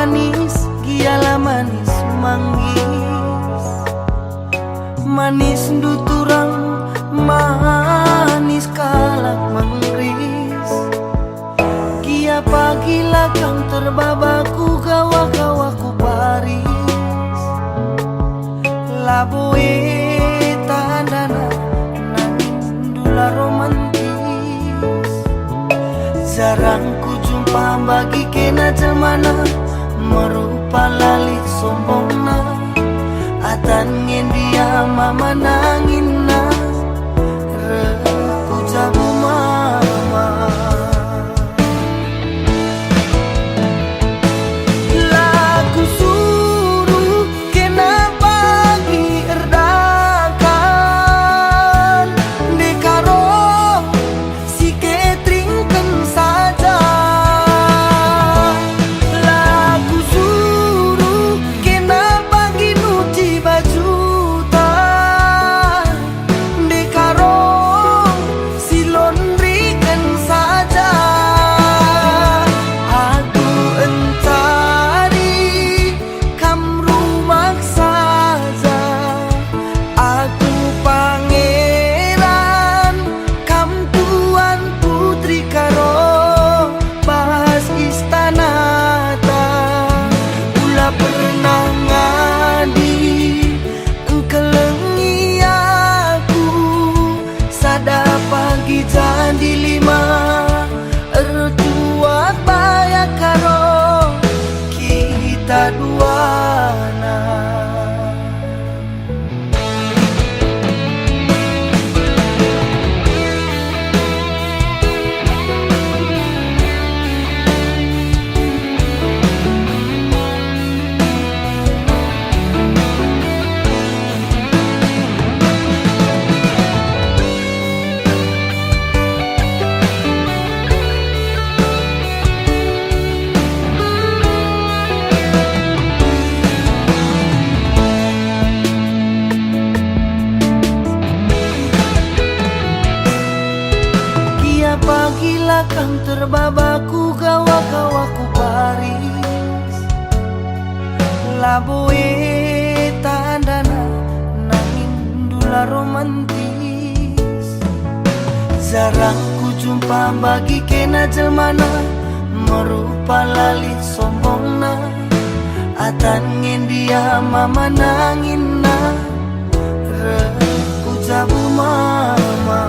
manis, giala manis manggis. Manis duturang, manis kalak mangris. Gia pagi lakang terbabaku gawa-gawaku Paris. Laboe tandana nangin dula romantis. Jarang ku jumpa bagi kena jelmana merupa lalit sombongna. Atan ngin dia mama nangina reku jabu mama. Laku suruh kena bagi erdakan dekaro si ketringken saja. Laku suruh kena bagi nuci bajuta dekaro si laundrykan saja. Aku entari kam rumah saja. Aku pangeran kam tuan putri karo bahas istana ta. Ula pernah ngadi engkelengi aku sada pagi jadi lima ertua baya karo kita duana. Gia pagi lakang terbabaku gawa-gawaku Paris. Laboe tandana nangin dula romantis. Jarang ku jumpa bagi kena jelmana merupa lalit sombongna. Atan ngin dia mama nangina reku jabu mama.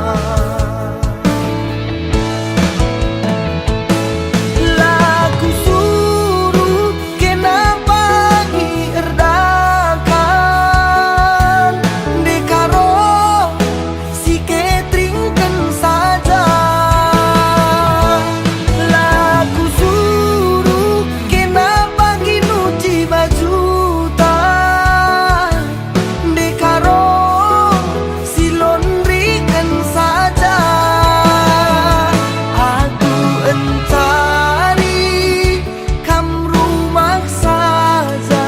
Laku suruh kena bagi erdakan dekaro si ketringken saja. Laku suruh kena bagi nuci bajuta dekaro si laundrykan saja. Aku entari kam rumah saja.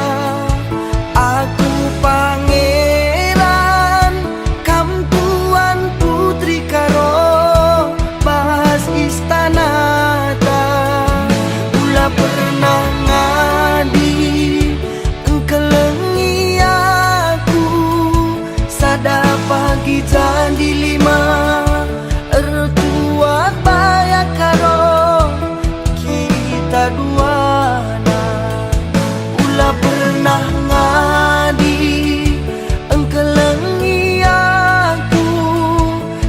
Aku pangeran kam tuan putri karo bahas istana ta. Ula pernah ngadi engkelengi aku sada pagi jadi lima ertua baya karo kita duana. Ula pernah ngadi engkelengi aku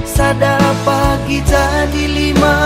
sada pagi jadi lima